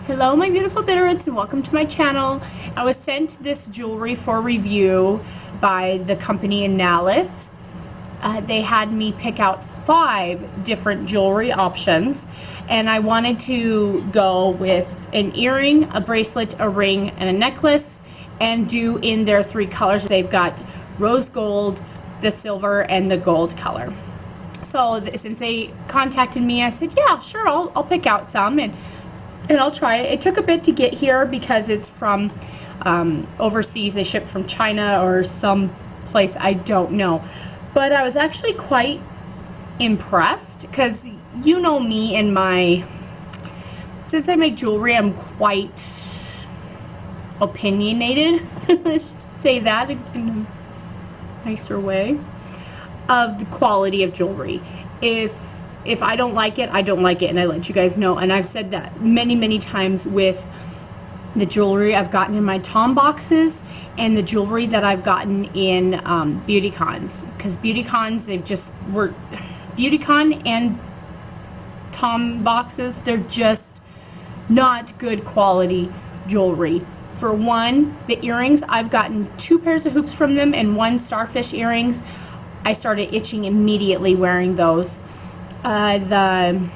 Hello my beautiful bitterroots and welcome to my channel. I was sent this jewelry for review by the company Analis. They had me pick out 5 different jewelry options and I wanted to go with an earring, a bracelet, a ring, and a necklace and do in their 3 colors. They've got rose gold, the silver, and the gold color. So since they contacted me, I said, yeah, sure, I'll pick out some and I'll try it. It took a bit to get here because it's from overseas. They shipped from China or some place, I don't know. But I was actually quite impressed because you know me and since I make jewelry, I'm quite opinionated, let's say that in a nicer way, of the quality of jewelry. If I don't like it, I don't like it, and I let you guys know. And I've said that many times with the jewelry I've gotten in my Tom boxes and the jewelry that I've gotten in Beautycons. Because Beautycons, Beautycon and Tom boxes, they're just not good quality jewelry. For one, the earrings, I've gotten 2 pairs of hoops from them and 1 starfish earrings. I started itching immediately wearing those. The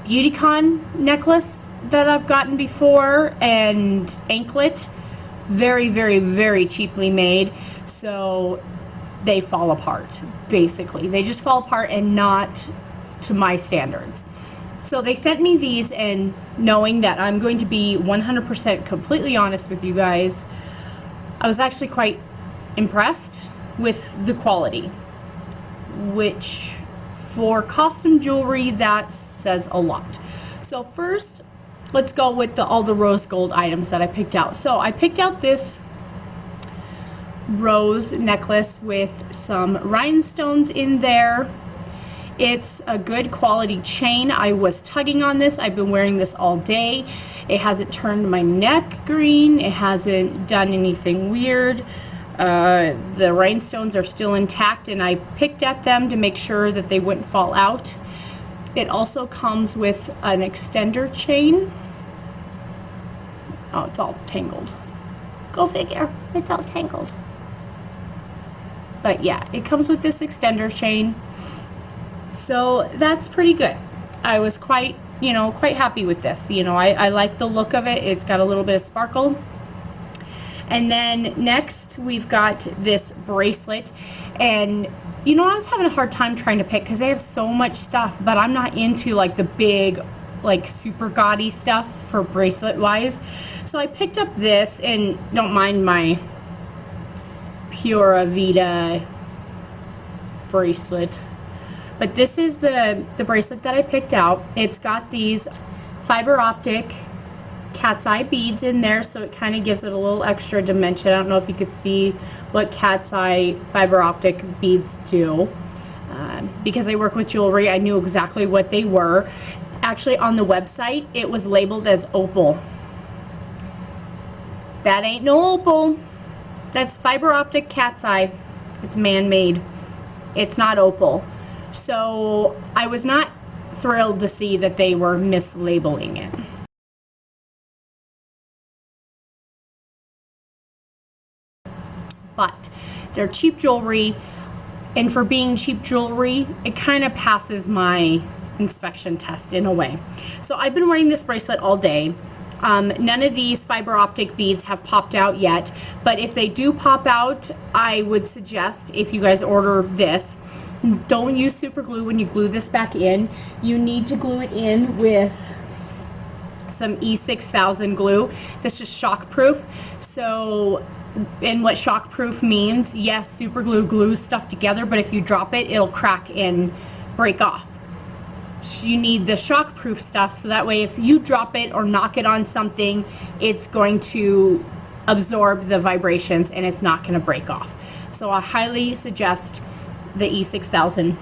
Beautycon necklace that I've gotten before and anklet, very cheaply made, so they fall apart. Basically, they just fall apart and not to my standards. So they sent me these, and knowing that I'm going to be 100% completely honest with you guys, I was actually quite impressed with the quality, which for costume jewelry, that says a lot. So first, let's go with all the rose gold items that I picked out. So I picked out this rose necklace with some rhinestones in there. It's a good quality chain. I was tugging on this. I've been wearing this all day. It hasn't turned my neck green. It hasn't done anything weird. The rhinestones are still intact, and I picked at them to make sure that they wouldn't fall out. It also comes with an extender chain. Oh, it's all tangled. Go figure, it's all tangled. But yeah, it comes with this extender chain. So that's pretty good. I was quite happy with this. I like the look of it. It's got a little bit of sparkle. And then next we've got this bracelet, and I was having a hard time trying to pick because they have so much stuff, but I'm not into like the big, like super gaudy stuff for bracelet wise. So I picked up this, and don't mind my Pura Vida bracelet, but this is the bracelet that I picked out. It's got these fiber optic cat's eye beads in there, so it kind of gives it a little extra dimension. I don't know if you could see what cat's eye fiber optic beads do. Because I work with jewelry, I knew exactly what they were. Actually, on the website, it was labeled as opal. That ain't no opal. That's fiber optic cat's eye. It's man-made. It's not opal. So I was not thrilled to see that they were mislabeling it. But they're cheap jewelry, and for being cheap jewelry, it kind of passes my inspection test in a way. So I've been wearing this bracelet all day. None of these fiber optic beads have popped out yet, but if they do pop out, I would suggest, if you guys order this, don't use super glue when you glue this back in. You need to glue it in with some E6000 glue. This is shockproof. And what shockproof means, yes, super glue glues stuff together, but if you drop it, it'll crack and break off. So you need the shockproof stuff, so that way if you drop it or knock it on something, it's going to absorb the vibrations and it's not going to break off. So I highly suggest the E6000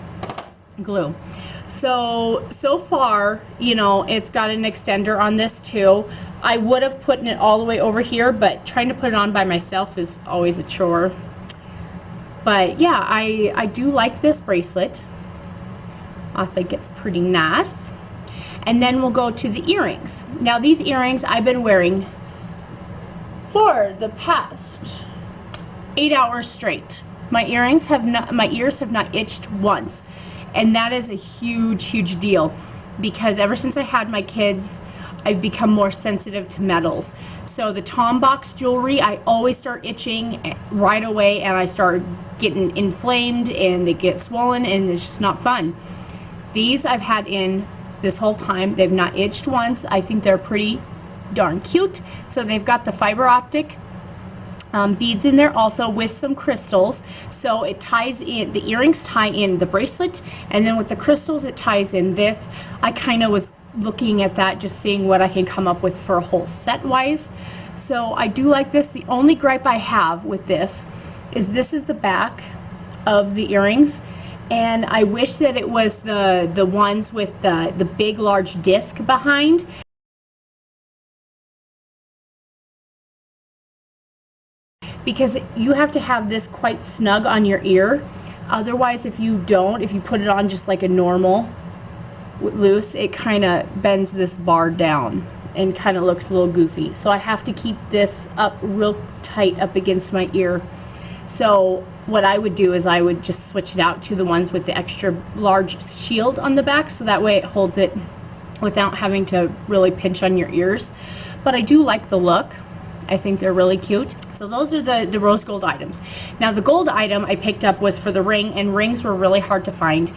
glue. So far, it's got an extender on this too. I would have put it all the way over here, but trying to put it on by myself is always a chore. But yeah, I do like this bracelet. I think it's pretty nice. And then we'll go to the earrings. Now these earrings I've been wearing for the past 8 hours straight. My ears have not itched once. And that is a huge deal, because ever since I had my kids, I've become more sensitive to metals. So the Tom Box jewelry, I always start itching right away, and I start getting inflamed and they get swollen, and it's just not fun. These I've had in this whole time. They've not itched once. I think they're pretty darn cute. So they've got the fiber optic beads in there also with some crystals, so it ties in, the earrings tie in the bracelet, and then with the crystals it ties in this. I kind of was looking at that, just seeing what I can come up with for a whole set wise. So I do like this. The only gripe I have with this is the back of the earrings, and I wish that it was the ones with the big large disc behind. Because you have to have this quite snug on your ear. Otherwise, if you put it on just like a normal loose, it kind of bends this bar down and kind of looks a little goofy. So I have to keep this up real tight up against my ear. So what I would do is I would just switch it out to the ones with the extra large shield on the back, so that way it holds it without having to really pinch on your ears. But I do like the look. I think they're really cute. So those are the rose gold items. Now the gold item I picked up was for the ring, and rings were really hard to find.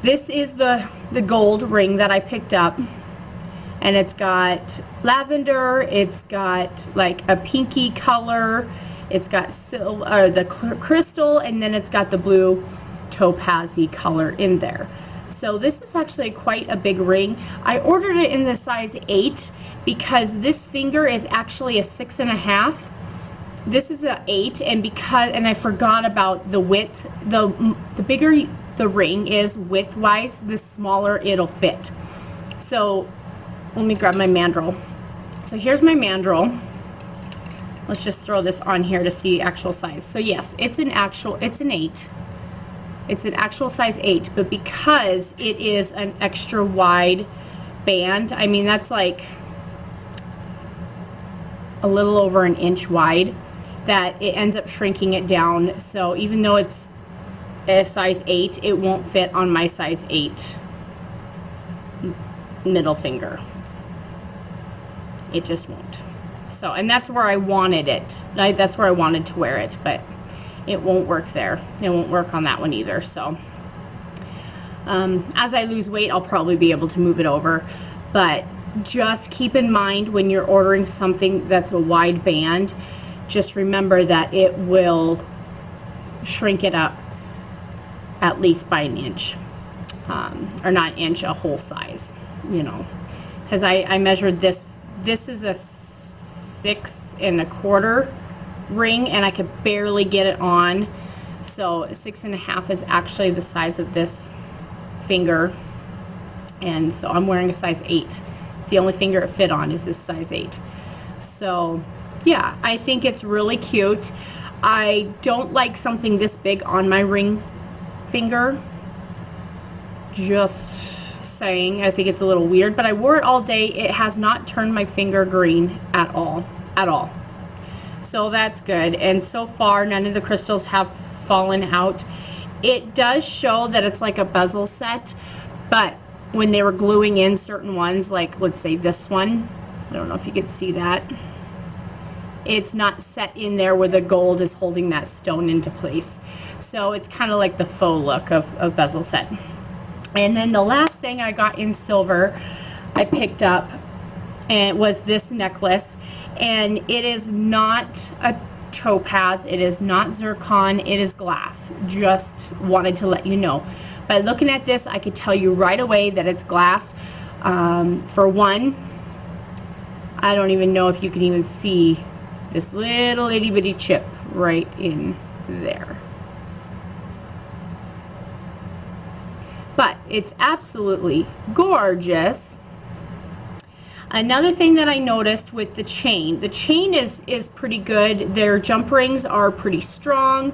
This is the gold ring that I picked up, and it's got lavender, it's got like a pinky color, it's got silver, the crystal, and then it's got the blue topaz-y color in there. So this is actually quite a big ring. I ordered it in the size 8 because this finger is actually a 6.5. This is a 8, and I forgot about the width. The bigger the ring is width-wise, the smaller it'll fit. So let me grab my mandrel. So here's my mandrel. Let's just throw this on here to see actual size. So yes, it's an 8. It's an actual size 8, but because it is an extra wide band, I mean, that's like a little over an inch wide, that it ends up shrinking it down. So even though it's a size 8, it won't fit on my size 8 middle finger. It just won't. So, and that's where I wanted it. That's where I wanted to wear it, but it won't work there. It won't work on that one either. So as I lose weight, I'll probably be able to move it over. But just keep in mind when you're ordering something that's a wide band, just remember that it will shrink it up at least by an inch. Or not an inch, a whole size, you know. Because I measured this. This is a 6 1/4 ring, and I could barely get it on. So 6.5 is actually the size of this finger, and so I'm wearing a size 8. It's the only finger it fit on is this size 8. So yeah, I think it's really cute. I don't like something this big on my ring finger, just saying. I think it's a little weird, but I wore it all day. It has not turned my finger green at all. So that's good, and so far none of the crystals have fallen out. It does show that it's like a bezel set, but when they were gluing in certain ones, like let's say this one, I don't know if you could see that, it's not set in there where the gold is holding that stone into place. So it's kind of like the faux look of bezel set. And then the last thing I got in silver I picked up, and it was this necklace, and it is not a topaz, it is not zircon, it is glass. Just wanted to let you know. By looking at this, I could tell you right away that it's glass. For one, I don't even know if you can even see this little itty bitty chip right in there. But it's absolutely gorgeous. Another thing that I noticed with the chain is pretty good. Their jump rings are pretty strong.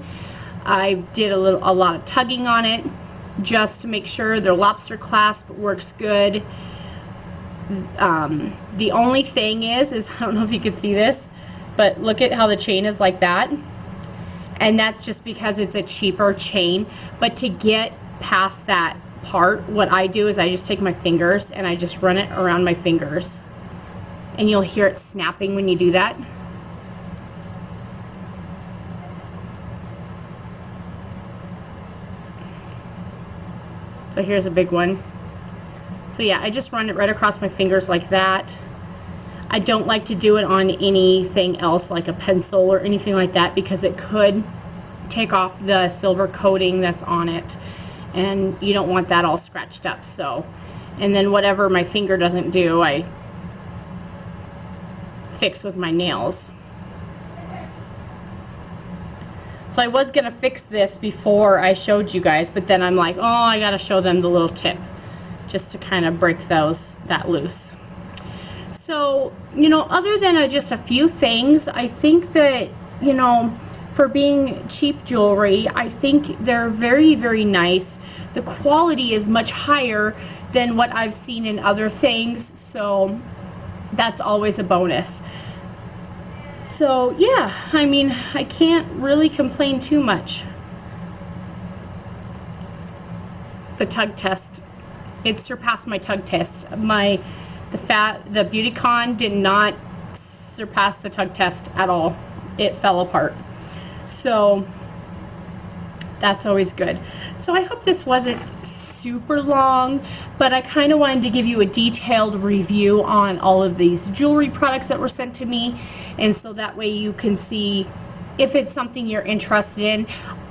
I did a lot of tugging on it just to make sure their lobster clasp works good. The only thing is I don't know if you could see this, but look at how the chain is like that. And that's just because it's a cheaper chain. But to get past that part, what I do is I just take my fingers and I just run it around my fingers. And you'll hear it snapping when you do that. So here's a big one. So yeah, I just run it right across my fingers like that. I don't like to do it on anything else like a pencil or anything like that because it could take off the silver coating that's on it, and you don't want that all scratched up. So, and then whatever my finger doesn't do, I fix with my nails. So I was gonna fix this before I showed you guys, but then I'm like, oh, I gotta show them the little tip just to kind of break that loose. So, you know, other than just a few things, I think that, you know, for being cheap jewelry, I think they're very, very nice. The quality is much higher than what I've seen in other things, so that's always a bonus. So yeah, I mean, I can't really complain too much. The tug test, it surpassed my tug test. The Beautycon did not surpass the tug test at all. It fell apart. So that's always good. So I hope this wasn't super long, but I kind of wanted to give you a detailed review on all of these jewelry products that were sent to me, and so that way you can see if it's something you're interested in.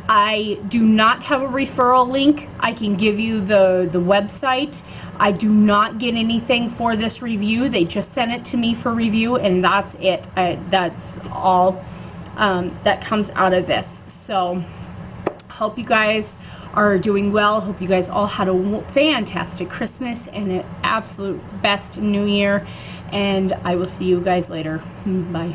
I do not have a referral link. I can give you the website. I do not get anything for this review. They just sent it to me for review, and that's it. That's all that comes out of this. So hope you guys are doing well. Hope you guys all had a fantastic Christmas and an absolute best New Year, and I will see you guys later. Bye.